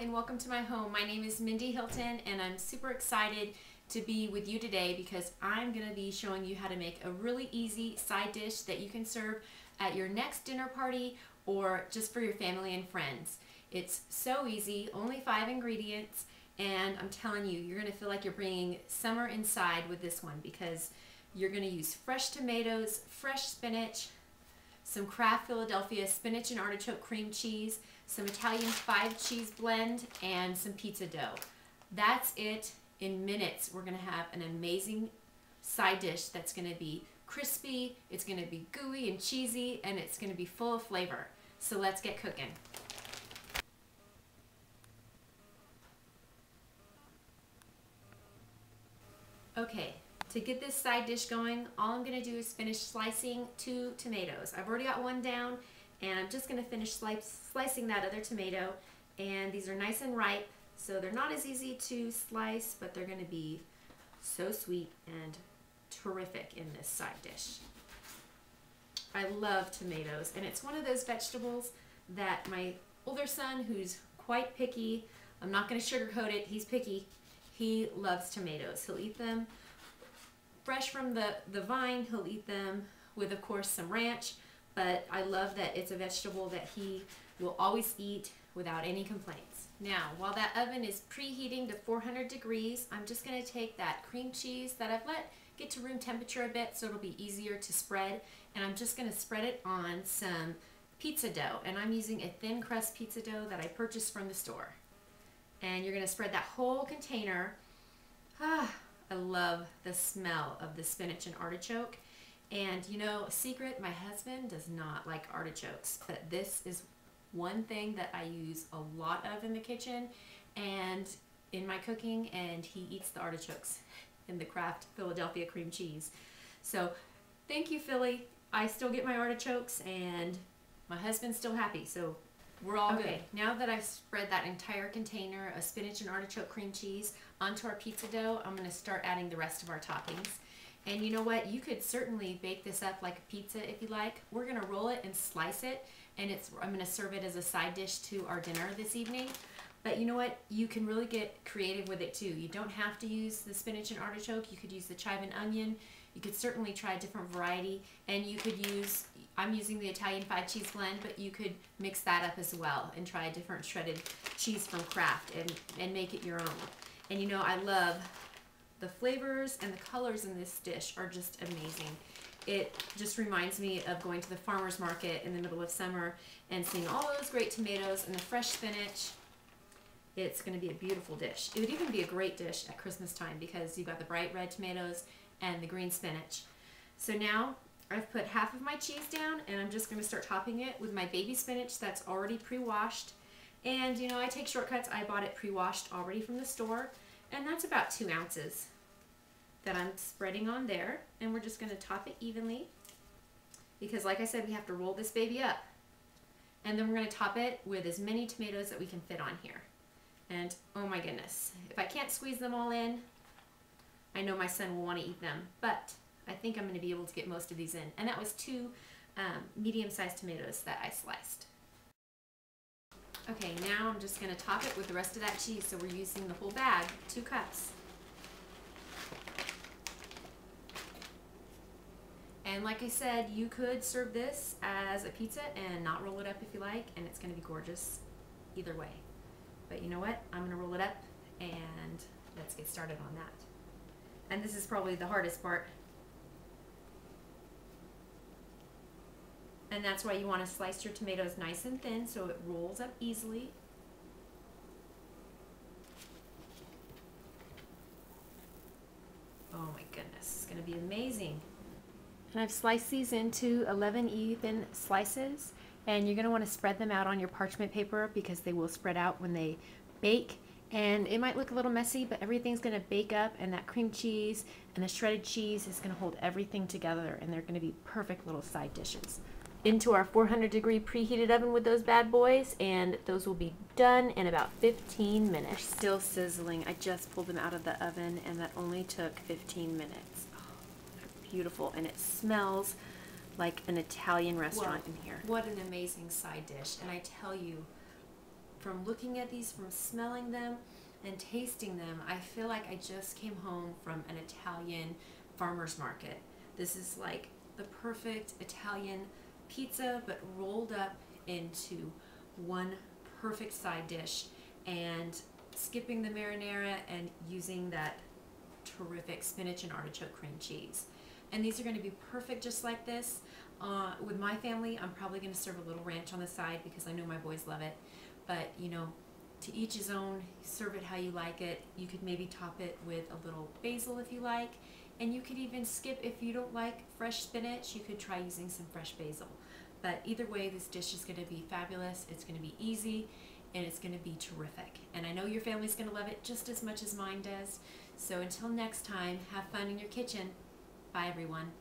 and welcome to my home. My name is Mindy Hilton and I'm super excited to be with you today because I'm going to be showing you how to make a really easy side dish that you can serve at your next dinner party or just for your family and friends. It's so easy, only 5 ingredients, and I'm telling you, you're going to feel like you're bringing summer inside with this one because you're going to use fresh tomatoes, fresh spinach, some Kraft Philadelphia spinach and artichoke cream cheese, some Italian 5 cheese blend, and some pizza dough. That's it. In minutes, we're going to have an amazing side dish that's going to be crispy, it's going to be gooey and cheesy, and it's going to be full of flavor. So let's get cooking. Okay, to get this side dish going, all I'm going to do is finish slicing 2 tomatoes. I've already got one down, and I'm just going to finish slicing that other tomato. And these are nice and ripe, so they're not as easy to slice, but they're going to be so sweet and terrific in this side dish. I love tomatoes, and it's one of those vegetables that my older son, who's quite picky, I'm not going to sugarcoat it, he's picky, he loves tomatoes. He'll eat them fresh from the vine, he'll eat them with, of course, some ranch, but I love that it's a vegetable that he will always eat without any complaints. Now, while that oven is preheating to 400 degrees, I'm just going to take that cream cheese that I've let get to room temperature a bit so it'll be easier to spread, and I'm just going to spread it on some pizza dough, and I'm using a thin crust pizza dough that I purchased from the store. And you're going to spread that whole container. I love the smell of the spinach and artichoke. And you know, a secret, my husband does not like artichokes, but this is one thing that I use a lot of in the kitchen and in my cooking, and he eats the artichokes in the Kraft Philadelphia cream cheese. So thank you, Philly. I still get my artichokes and my husband's still happy, so we're all good. Now that I've spread that entire container of spinach and artichoke cream cheese onto our pizza dough, I'm going to start adding the rest of our toppings. And you know what? You could certainly bake this up like a pizza if you like. We're going to roll it and slice it, and I'm going to serve it as a side dish to our dinner this evening. But you know what? You can really get creative with it too. You don't have to use the spinach and artichoke. You could use the chive and onion. You could certainly try a different variety, and you could use, I'm using the Italian 5 cheese blend, but you could mix that up as well and try a different shredded cheese from Kraft and make it your own. And you know, I love the flavors and the colors in this dish are just amazing. It just reminds me of going to the farmer's market in the middle of summer and seeing all those great tomatoes and the fresh spinach. It's going to be a beautiful dish. It would even be a great dish at Christmas time because you've got the bright red tomatoes and the green spinach. So now I've put half of my cheese down, and I'm just going to start topping it with my baby spinach that's already pre-washed. And you know, I take shortcuts. I bought it pre-washed already from the store, and that's about 2 ounces that I'm spreading on there. And we're just going to top it evenly because, like I said, we have to roll this baby up. And then we're going to top it with as many tomatoes that we can fit on here. And oh my goodness, if I can't squeeze them all in, I know my son will want to eat them, but I think I'm going to be able to get most of these in. And that was 2 medium-sized tomatoes that I sliced. Okay, now I'm just going to top it with the rest of that cheese. So we're using the whole bag, 2 cups. And like I said, you could serve this as a pizza and not roll it up if you like, and it's going to be gorgeous either way. But you know what? I'm going to roll it up, and let's get started on that. And this is probably the hardest part. And that's why you want to slice your tomatoes nice and thin so it rolls up easily. Oh my goodness, it's going to be amazing. And I've sliced these into 11 even slices, and you're going to want to spread them out on your parchment paper because they will spread out when they bake. And it might look a little messy, but everything's going to bake up, and that cream cheese and the shredded cheese is going to hold everything together, and they're going to be perfect little side dishes. Into our 400-degree preheated oven with those bad boys, and those will be done in about 15 minutes. They're still sizzling. I just pulled them out of the oven, and that only took 15 minutes. Oh, they're beautiful, and it smells like an Italian restaurant in here. What an amazing side dish, and I tell you, from looking at these, from smelling them and tasting them, I feel like I just came home from an Italian farmer's market. This is like the perfect Italian pizza, but rolled up into one perfect side dish, and skipping the marinara and using that terrific spinach and artichoke cream cheese. And these are going to be perfect just like this. With my family, I'm probably going to serve a little ranch on the side because I know my boys love it. But, you know, to each his own. Serve it how you like it. You could maybe top it with a little basil if you like. And you could even skip, if you don't like fresh spinach, you could try using some fresh basil. But either way, this dish is going to be fabulous. It's going to be easy, and it's going to be terrific. And I know your family's going to love it just as much as mine does. So until next time, have fun in your kitchen. Bye, everyone.